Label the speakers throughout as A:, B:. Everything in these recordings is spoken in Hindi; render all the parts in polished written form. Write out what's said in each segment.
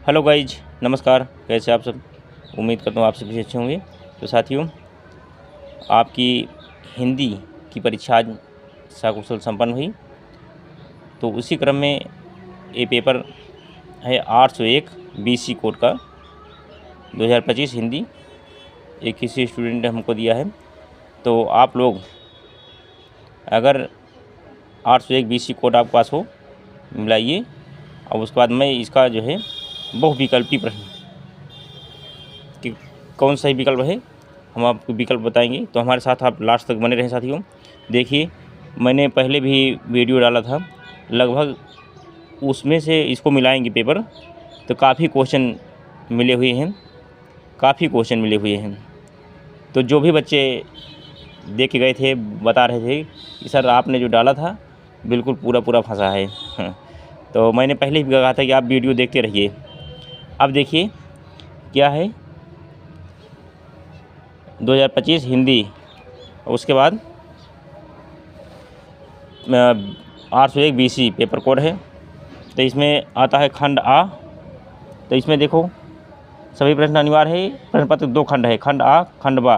A: हेलो गाइज, नमस्कार। कैसे आप सब? उम्मीद करता हूँ आप सभी अच्छे होंगे। तो साथियों, आपकी हिंदी की परीक्षा आज सकुशल संपन्न हुई। तो उसी क्रम में ये पेपर है 801 BC कोड का 2025 हिंदी। एक किसी स्टूडेंट ने हमको दिया है। तो आप लोग अगर 801 BC कोड आपके पास हो, मिलाइए। और उसके बाद मैं इसका जो है बहुविकल्पी प्रश्न कि कौन सही विकल्प है, हम आपको विकल्प बताएंगे। तो हमारे साथ आप लास्ट तक बने रहें साथियों। देखिए, मैंने पहले भी वीडियो डाला था, लगभग उसमें से इसको मिलाएंगे पेपर तो काफ़ी क्वेश्चन मिले हुए हैं। तो जो भी बच्चे देख के गए थे बता रहे थे कि सर आपने जो डाला था बिल्कुल पूरा फंसा है। तो मैंने पहले भी कहा था कि आप वीडियो देखते रहिए। अब देखिए क्या है 2025 हिंदी, उसके बाद 801 BC पेपर कोड है। तो इसमें आता है खंड आ। तो इसमें देखो सभी प्रश्न अनिवार्य है। प्रश्न पत्र 2 खंड है, खंड आ, खंड बा।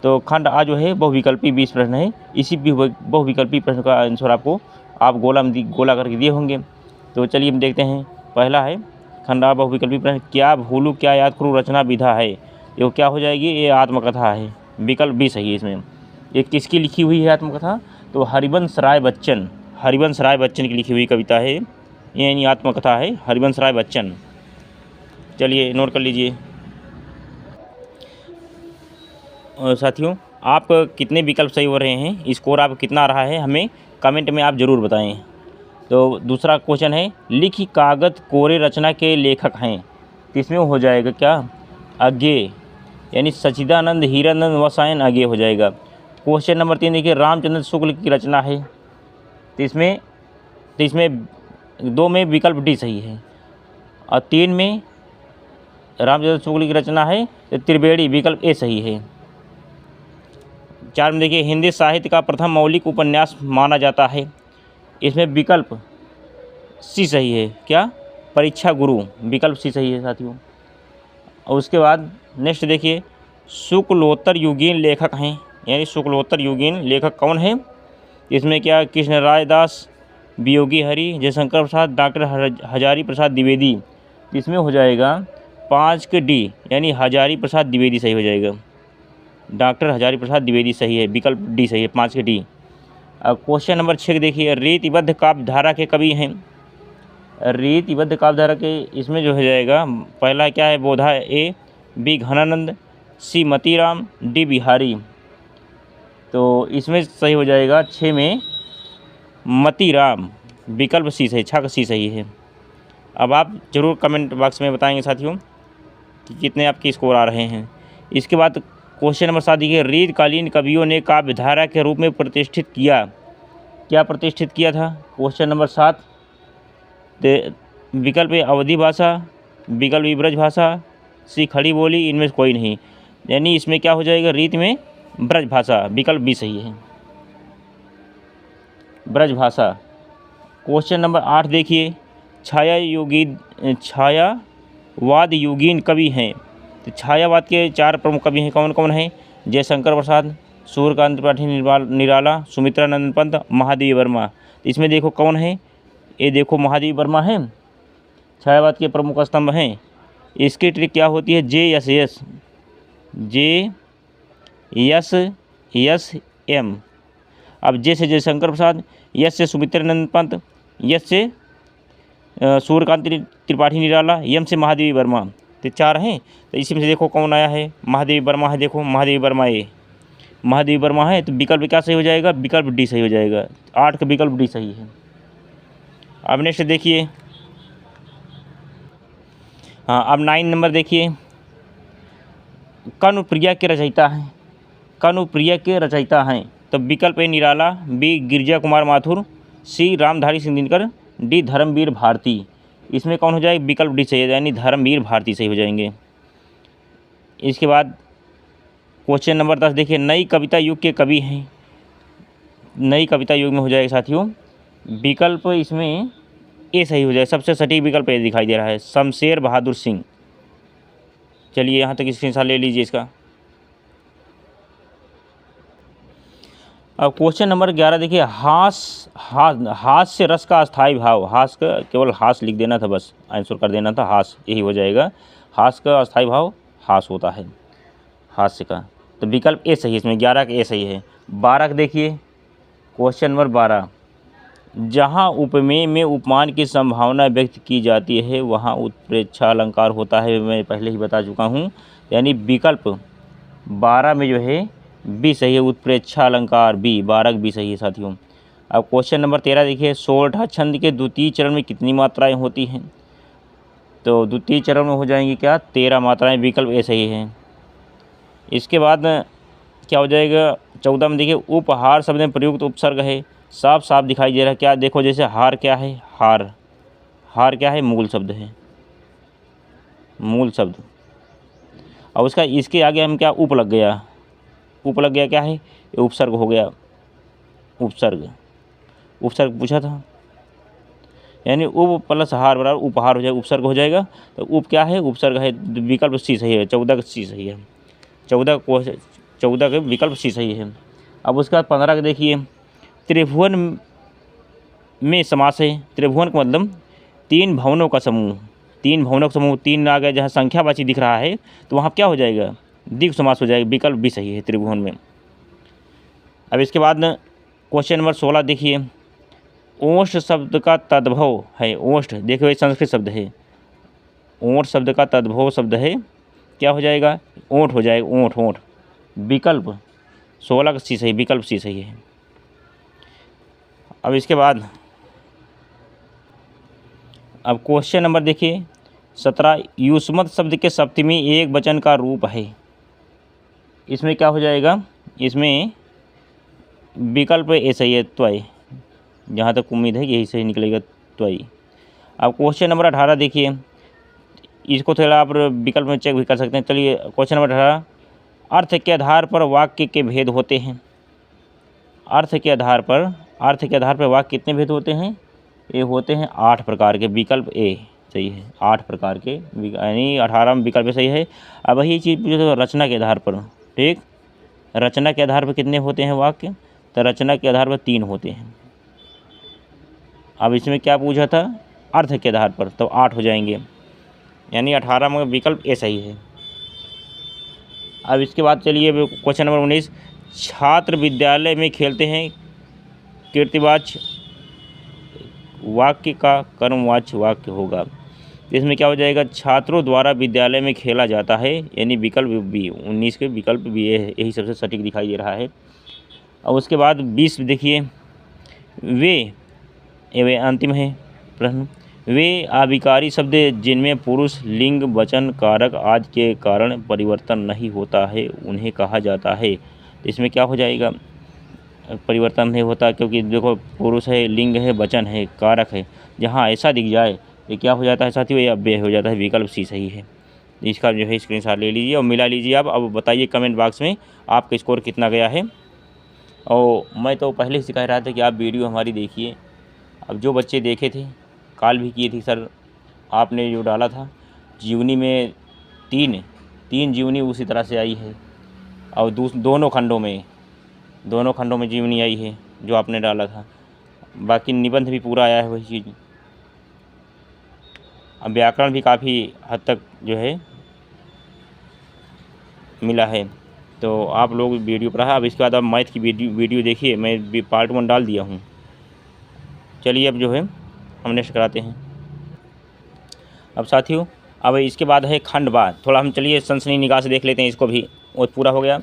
A: तो खंड आ जो है बहुविकल्पी 20 प्रश्न है। इसी बहुविकल्पी प्रश्न का आंसर आपको आप गोला करके दिए होंगे। तो चलिए हम देखते हैं। पहला है खंड आ बहुविकल्पी प्रश्न, क्या भूलू क्या याद करूँ रचना विधा है। ये क्या हो जाएगी? ये आत्मकथा है। विकल्प भी सही है इसमें। ये किसकी लिखी हुई है आत्मकथा? तो हरिवंश राय बच्चन की लिखी हुई कविता है। ये यानी आत्मकथा है, हरिवंश राय बच्चन। चलिए नोट कर लीजिए। और साथियों, आप कितने विकल्प सही हो रहे हैं, स्कोर आप कितना आ रहा है, हमें कमेंट में आप ज़रूर बताएं। तो दूसरा क्वेश्चन है, लिखी कागत कोरे रचना के लेखक हैं। तो इसमें हो जाएगा क्या? अज्ञेय, यानी सच्चिदानंद हीरानंद वसायन अज्ञेय हो जाएगा। क्वेश्चन नंबर 3 देखिए, रामचंद्र शुक्ल की रचना है। तो इसमें 2 में विकल्प डी सही है और 3 में रामचंद्र शुक्ल की रचना है तो त्रिवेणी विकल्प ए सही है। 4 में देखिए, हिंदी साहित्य का प्रथम मौलिक उपन्यास माना जाता है। इसमें विकल्प सी सही है। क्या? परीक्षा गुरु, विकल्प सी सही है साथियों। और उसके बाद नेक्स्ट देखिए, शुक्लोत्तर युगीन लेखक हैं, यानी शुक्लोत्तर युगीन लेखक कौन है? इसमें क्या? कृष्ण राय दास, वियोगी हरि, जयशंकर प्रसाद, डॉक्टर हजारी प्रसाद द्विवेदी। इसमें हो जाएगा 5 के डी, यानी हजारी प्रसाद द्विवेदी सही हो जाएगा। डॉक्टर हजारी प्रसाद द्विवेदी सही है, विकल्प डी सही है, 5 के डी। अब क्वेश्चन नंबर 6 देखिए, रीतिबद्ध काव्य धारा के कवि हैं। रीतिबद्ध काव्य धारा के इसमें जो हो जाएगा, पहला क्या है? बोधा ए, बी घनानंद, सी मतीराम, डी बिहारी। तो इसमें सही हो जाएगा 6 में मतीराम, विकल्प सी सही, 6 का सी सही है। अब आप ज़रूर कमेंट बॉक्स में बताएंगे साथियों कि कितने आपके स्कोर आ रहे हैं। इसके बाद क्वेश्चन नंबर 7 देखिए, रीतकालीन कवियों ने काव्य धारा के रूप में प्रतिष्ठित किया। क्या प्रतिष्ठित किया था? क्वेश्चन नंबर 7 विकल्प ए अवधी भाषा, विकल्प बी ब्रज भाषा, सी खड़ी बोली, इनमें से कोई नहीं। यानी इसमें क्या हो जाएगा? रीत में ब्रज भाषा, विकल्प बी सही है, ब्रज भाषा। क्वेश्चन नंबर 8 देखिए, छायावाद युगीन कवि हैं। तो छायावाद के 4 प्रमुख कवि हैं, कौन कौन हैं? जयशंकर प्रसाद, सूर्यकांत त्रिपाठी निराला, सुमित्रानंद पंत, महादेवी वर्मा। इसमें देखो कौन है? ये देखो महादेवी वर्मा है, छायावाद के प्रमुख स्तंभ हैं। इसकी ट्रिक क्या होती है? जे यस एम। अब जे से जयशंकर प्रसाद, यस से सुमित्रानंद पंत, यस से सूर्यकांत त्रिपाठी निराला, यम से महादेवी वर्मा। तो 4 हैं। तो इसी में से देखो कौन आया है? महादेवी वर्मा है। देखो महादेवी वर्मा है। तो विकल्प क्या सही हो जाएगा? विकल्प डी सही हो जाएगा। 8 का विकल्प डी सही है। अब नेक्स्ट देखिए, हाँ अब 9 नंबर देखिए, कनुप्रिया के रचयिता हैं। तो विकल्प ए निराला, बी गिरिजा कुमार माथुर, सी रामधारी सिंह दिनकर, डी धर्मवीर भारती। इसमें कौन हो जाएगा? विकल्प डी सही है, यानी धर्मवीर भारती सही हो जाएंगे। इसके बाद क्वेश्चन नंबर 10 देखिए, नई कविता युग के कवि हैं। नई कविता युग में हो जाएगा साथियों, विकल्प इसमें ए सही हो जाए, सबसे सटीक विकल्प ए दिखाई दे रहा है, शमशेर बहादुर सिंह। चलिए यहाँ तक स्क्रीनशॉट ले लीजिए इसका। अब क्वेश्चन नंबर 11 देखिए, हास से रस का अस्थाई भाव, हास का केवल हास लिख देना था, बस आंसर कर देना था हास, यही हो जाएगा। हास का अस्थाई भाव हास होता है, हास्य का। तो विकल्प ए सही है इसमें, 11 का ए सही है। 12 का देखिए, क्वेश्चन नंबर 12, जहाँ उपमेय में उपमान की संभावना व्यक्त की जाती है वहाँ उत्प्रेक्षा अलंकार होता है, मैं पहले ही बता चुका हूँ। यानी विकल्प 12 में जो है बी सही है, उत्प्रेक्षा अलंकार बी, 12 बी सही है साथियों। अब क्वेश्चन नंबर 13 देखिए, सोरठा छंद के द्वितीय चरण में कितनी मात्राएं होती हैं? तो द्वितीय चरण में हो जाएंगी क्या, 13 मात्राएं, विकल्प ए सही है। इसके बाद क्या हो जाएगा, 14 में देखिए, उपहार शब्द में प्रयुक्त उपसर्ग है, साफ साफ दिखाई दे रहा है क्या, देखो जैसे हार क्या है, हार, हार क्या है, मूल शब्द है, मूल शब्द। और उसका इसके आगे हम क्या, उप लग गया, उप लग गया क्या है, ये उपसर्ग हो गया, उपसर्ग, उपसर्ग पूछा था, यानी उप प्लस हार बराबर उपहार हो जाएगा, उपसर्ग हो जाएगा। तो उप क्या है, उपसर्ग है, विकल्प सी सही है, 14 का सी सही है, 14 का विकल्प सी सही है। अब उसके बाद 15 का देखिए, त्रिभुवन में समास है, त्रिभुवन का मतलब 3 भवनों का समूह, 3 भवनों का समूह, 3 आ गया, जहाँ संख्यावाची दिख रहा है तो वहाँ क्या हो जाएगा, द्विगु समास हो जाएगा, विकल्प भी सही है त्रिभुवन में। अब इसके बाद क्वेश्चन नंबर 16 देखिए, ओष्ठ शब्द का तद्भव है, ओष्ठ देखो ये संस्कृत शब्द है, ओंठ शब्द का तद्भव शब्द है, क्या हो जाएगा, ओंठ हो जाएगा, ओंठ, ओंठ, विकल्प 16 का सी सही, विकल्प सी सही है। अब इसके बाद अब क्वेश्चन नंबर देखिए 17, युष्मत शब्द के सप्तमी एक वचन का रूप है, इसमें क्या हो जाएगा, इसमें विकल्प ए सही है, त्वय, जहाँ तक उम्मीद है यही सही निकलेगा, त्वय। अब क्वेश्चन नंबर 18 देखिए, इसको थोड़ा आप विकल्प में चेक भी कर सकते हैं। चलिए क्वेश्चन नंबर 18, अर्थ के आधार पर वाक्य के भेद होते हैं, अर्थ के आधार पर वाक्य कितने भेद होते हैं, ये होते हैं 8 प्रकार के, विकल्प ए सही है, 8 प्रकार के, यानी 18 में विकल्प सही है। अब वही चीज़ पूछे तो रचना के आधार पर, ठीक, रचना के आधार पर कितने होते हैं वाक्य, तो रचना के आधार पर 3 होते हैं। अब इसमें क्या पूछा था, अर्थ के आधार पर, तो 8 हो जाएंगे, यानी 18 में विकल्प ए सही है। अब इसके बाद चलिए क्वेश्चन नंबर 19, छात्र विद्यालय में खेलते हैं, कीर्तिवाच्य वाक्य का कर्मवाच्य वाक्य होगा, इसमें क्या हो जाएगा, छात्रों द्वारा विद्यालय में खेला जाता है, यानी विकल्प बी, 19 के विकल्प बी है, यही सबसे सटीक दिखाई दे रहा है। और उसके बाद 20 देखिए, वे अंतिम है प्रश्न, वे आविकारी शब्द जिनमें पुरुष लिंग वचन कारक आदि के कारण परिवर्तन नहीं होता है उन्हें कहा जाता है, इसमें क्या हो जाएगा, परिवर्तन नहीं होता, क्योंकि देखो पुरुष है, लिंग है, वचन है, कारक है, जहाँ ऐसा दिख जाए ये क्या हो जाता है साथियों, ये अव्यय हो जाता है, विकल्प सी सही है। इसका जो है स्क्रीनशॉट ले लीजिए और मिला लीजिए आप। अब बताइए कमेंट बॉक्स में आपका स्कोर कितना गया है। और मैं तो पहले से कह रहा था कि आप वीडियो हमारी देखिए, अब जो बच्चे देखे थे, कॉल भी किए थे, सर आपने जो डाला था जीवनी में तीन जीवनी उसी तरह से आई है, और दोनों खंडों में जीवनी आई है जो आपने डाला था, बाकी निबंध भी पूरा आया है वही चीज़। अब व्याकरण भी काफ़ी हद तक जो है मिला है, तो आप लोग वीडियो पढ़ा। अब इसके बाद आप मैथ की वीडियो देखिए, मैं पार्ट 1 डाल दिया हूँ। चलिए अब जो है हम नेक्स्ट कराते हैं। अब साथियों अब इसके बाद है खंडवाद, थोड़ा हम चलिए सनसनी निगाह से देख लेते हैं इसको भी, वो पूरा हो गया।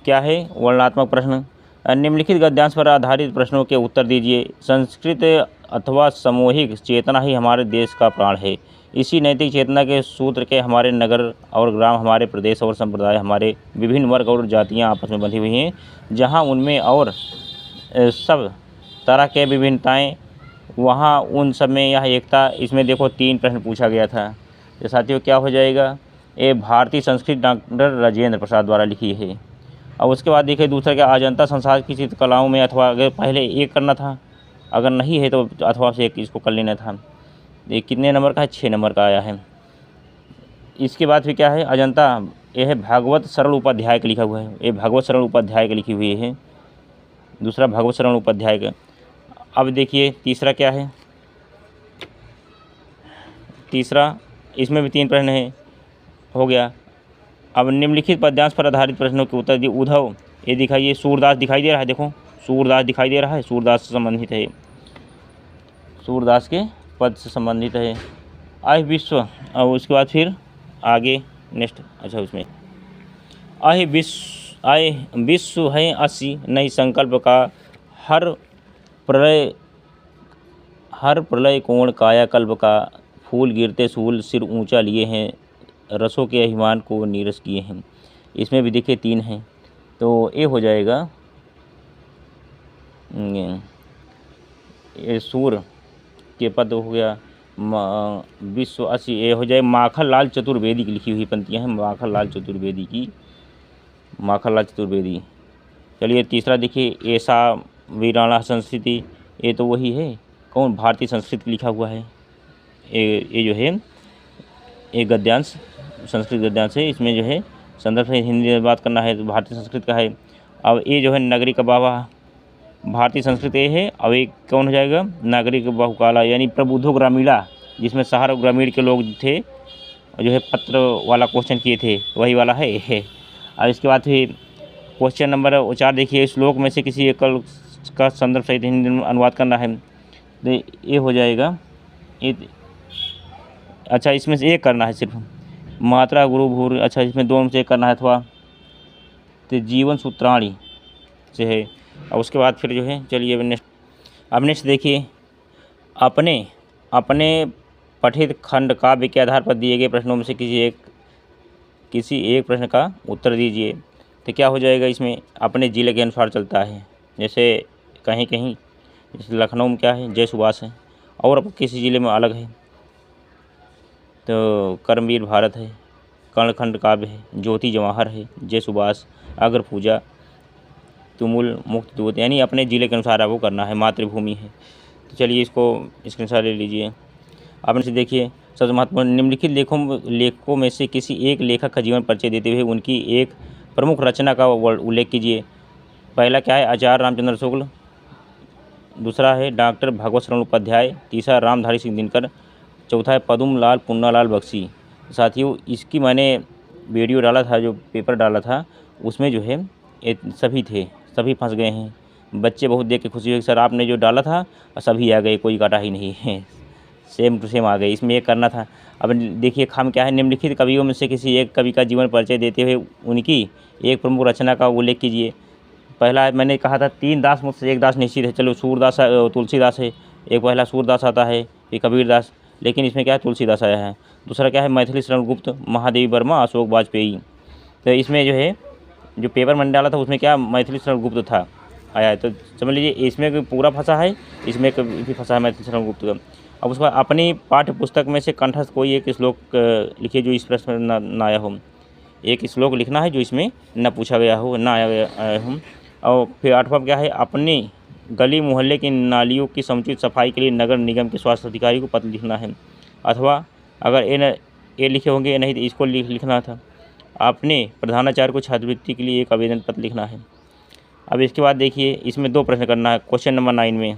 A: क्या है, वर्णनात्मक प्रश्न, निम्नलिखित गद्यांश पर आधारित प्रश्नों के उत्तर दीजिए। संस्कृत अथवा सामूहिक चेतना ही हमारे देश का प्राण है। इसी नैतिक चेतना के सूत्र के हमारे नगर और ग्राम, हमारे प्रदेश और संप्रदाय, हमारे विभिन्न वर्ग और जातियां आपस में बंधी हुई हैं, जहां उनमें और सब तरह के विभिन्नताएं, वहाँ उन सब में यह एकता। इसमें देखो 3 प्रश्न पूछा गया था, तो साथियों क्या हो जाएगा, ये भारतीय संस्कृत डॉक्टर राजेंद्र प्रसाद द्वारा लिखी है। और उसके बाद देखिए दूसरा क्या, अजंता संसार की चित्रकलाओं में, अथवा अगर पहले एक करना था, अगर नहीं है तो अथवा से एक इसको कर लेना था। ये कितने नंबर का है, 6 नंबर का आया है। इसके बाद फिर क्या है, अजंता, ये है भागवत शरण उपाध्याय का लिखा हुआ है, ये भागवत शरण उपाध्याय का लिखी हुई है, दूसरा भागवत शरण उपाध्याय का। अब देखिए तीसरा क्या है, तीसरा इसमें भी 3 प्रश्न है, हो गया। अब निम्नलिखित पद्यांश पर आधारित प्रश्नों के उत्तर दिए। उद्धव, ये दिखाइए, सूरदास दिखाई दे रहा है, देखो सूरदास दिखाई दे रहा है, सूरदास से संबंधित है, सूरदास के पद से संबंधित है। आय विश्व, और उसके बाद फिर आगे नेक्स्ट, अच्छा उसमें आय विश्व है असी नई संकल्प का, हर प्रलय कोण कायाकल्प का, फूल गिरते सूल सिर ऊंचा लिए हैं, रसों के अभिमान को नीरस किए हैं। इसमें भी देखिए 3 हैं, तो ये हो जाएगा, ये सूर के पद हो गया, विश्व असी, ये हो जाए माखन लाल चतुर्वेदी की लिखी हुई पंक्तियाँ हैं, माखन लाल चतुर्वेदी की, माखन लाल चतुर्वेदी। चलिए तीसरा देखिए, ऐसा वीराना संस्कृति, ये तो वही है, कौन, भारतीय संस्कृत लिखा हुआ है, ये जो है ये गद्यांश, संस्कृत गद्यांश है, इसमें जो है संदर्भ से हिंदी में बात करना है तो भारतीय संस्कृत का है। अब ये जो है नागरिक बाबा, भारतीय संस्कृत ये है। अब एक कौन हो जाएगा, नागरिक बहुकाला, यानी प्रबुद्धो ग्रामीणा, जिसमें शहर और ग्रामीण के लोग थे, जो है पत्र वाला क्वेश्चन किए थे, वही वाला है ये है। अब इसके बाद फिर क्वेश्चन नंबर 4 देखिए, श्लोक में से किसी एक का संदर्भ सहित हिंदी में अनुवाद करना है, तो ये हो जाएगा ये, अच्छा इसमें से एक करना है सिर्फ, मात्रा गुरु भूर, अच्छा इसमें 2 में से एक करना है, अथवा तो जीवन सूत्राणी से है। और उसके बाद फिर जो है, चलिए अब नेक्स्ट देखिए, अपने पठित खंड काव्य के आधार पर दिए गए प्रश्नों में से किसी एक प्रश्न का उत्तर दीजिए। तो क्या हो जाएगा, इसमें अपने जिले के अनुसार चलता है, जैसे कहीं कहीं जैसे लखनऊ में क्या है, जय सुभाष है, और अब किसी ज़िले में अलग है, तो कर्मवीर भारत है, कर्णखंड काव्य है, ज्योति जवाहर है, जय सुभाष, अग्र पूजा, तुमुल, मुक्त दूत, यानी अपने ज़िले के अनुसार आपको करना है, मातृभूमि है। तो चलिए इसको स्क्रीनशॉट ले लीजिए। अब से देखिए, सबसे महत्वपूर्ण, निम्नलिखित लेखकों में से किसी एक लेखक का जीवन परिचय देते हुए उनकी एक प्रमुख रचना का उल्लेख कीजिए। पहला क्या है, आचार्य रामचंद्र शुक्ल, दूसरा है डॉक्टर भागवत शरण उपाध्याय, तीसरा रामधारी सिंह दिनकर, चौथा है पदुम लाल पुन्नालाल बख्शी। साथियों, इसकी मैंने वीडियो डाला था, जो पेपर डाला था, उसमें जो है ये सभी थे, सभी फंस गए हैं। बच्चे बहुत देख के खुशी हुई, सर आपने जो डाला था सभी आ गए, कोई काटा ही नहीं है, सेम टू सेम आ गए। इसमें ये करना था। अब देखिए खाम क्या है, निम्नलिखित कवियों में से किसी एक कवि का जीवन परिचय देते हुए उनकी एक प्रमुख रचना का उल्लेख कीजिए। पहला मैंने कहा था 3 दास मुझसे 1 दास निश्चित है, चलो सूरदास, तुलसीदास है, एक पहला सूरदास आता है, फिर कबीरदास, लेकिन इसमें क्या है, तुलसीदास आया है। दूसरा क्या है, मैथिली शरण गुप्त, महादेवी वर्मा, अशोक वाजपेयी। तो इसमें जो है जो पेपर मैंने डाला था उसमें क्या मैथिली शरण गुप्त था आया है, तो समझ लीजिए इसमें कोई पूरा फंसा है, इसमें भी फंसा है मैथिली शरण गुप्त का। अब उसका अपनी पाठ्य पुस्तक में से कंठस्थ कोई एक श्लोक लिखिए जो इस प्रश्न में न आया हो। एक श्लोक लिखना है जो इसमें न पूछा गया हो, न आया हो। और फिर 8वां क्या है, अपनी गली मोहल्ले की नालियों की समुचित सफाई के लिए नगर निगम के स्वास्थ्य अधिकारी को पत्र लिखना है, अथवा अगर ये लिखे होंगे नहीं तो इसको लिखना था। आपने प्रधानाचार्य को छात्रवृत्ति के लिए एक आवेदन पत्र लिखना है। अब इसके बाद देखिए इसमें 2 प्रश्न करना है। क्वेश्चन नंबर 9 में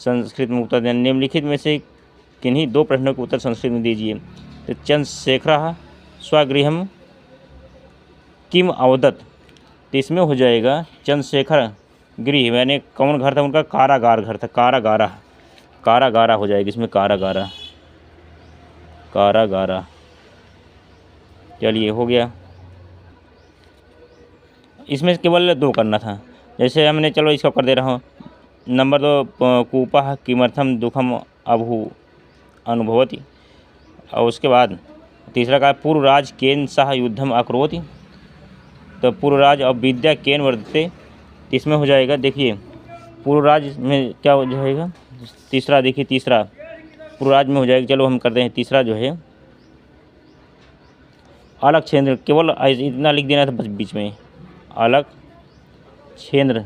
A: संस्कृत में उत्तर देना, निम्नलिखित में से किन्हीं 2 प्रश्नों के उत्तर संस्कृत में दीजिए। तो चंद्रशेखर स्वगृहम किम अवदत, तो इसमें हो जाएगा चंद्रशेखर गृह, यानी कौन घर था उनका, कारागार घर था, कारागारा हो जाएगी इसमें, कारागारा। चलिए हो गया। इसमें केवल 2 करना था, जैसे हमने, चलो इसको कर दे रहा हूँ। नंबर 2 कूपः किमर्थम दुखम अभू अनुभवति, और उसके बाद तीसरा का पूर्वराज केन सह युद्धम अकरोति, तो पूर्वराज और विद्या केन वर्धते, इसमें हो जाएगा देखिए पूर्वराज में क्या हो जाएगा, तीसरा देखिए, तीसरा पूर्वराज में हो जाएगा। चलो हम करते हैं तीसरा जो है अलग क्षेत्र, केवल इतना लिख देना था बस बीच में, अलग क्षेंद्रेण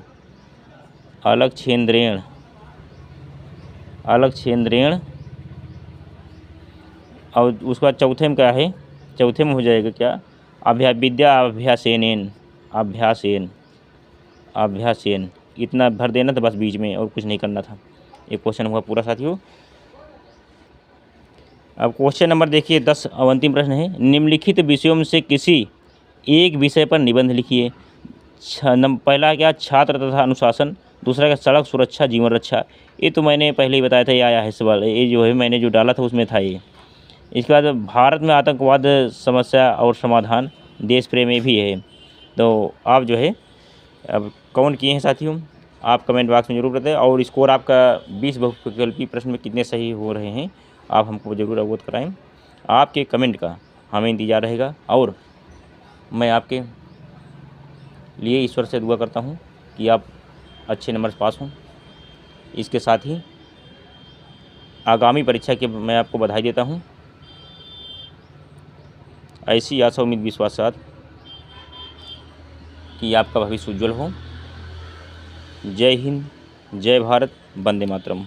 A: और उसके बाद चौथे में क्या है, चौथे में हो जाएगा क्या, अभ्यासेन, इतना भर देना था बस बीच में, और कुछ नहीं करना था। एक क्वेश्चन हुआ पूरा साथियों। अब क्वेश्चन नंबर देखिए 10, अब अंतिम प्रश्न है, निम्नलिखित विषयों में से किसी एक विषय पर निबंध लिखिए। पहला क्या, छात्र तथा अनुशासन, दूसरा क्या, सड़क सुरक्षा जीवन रक्षा। ये तो मैंने पहले ही बताया था, ये आया है सवाल, ये जो है मैंने जो डाला था उसमें था ये। इसके बाद भारत में आतंकवाद समस्या और समाधान, देश प्रेम में भी है। तो आप जो है अब कौन किए हैं साथियों, आप कमेंट बॉक्स में जरूर बताएं। और स्कोर आपका 20 बहुविकल्पी प्रश्न में कितने सही हो रहे हैं आप हमको ज़रूर अवगत कराएं। आपके कमेंट का हमें इंतज़ार रहेगा, और मैं आपके लिए ईश्वर से दुआ करता हूं कि आप अच्छे नंबर से पास हों। इसके साथ ही आगामी परीक्षा की मैं आपको बधाई देता हूं। ऐसी आशा उम्मीद विश्वास के साथ कि आपका भविष्य उज्जवल हो। जय हिंद, जय भारत, वंदे मातरम।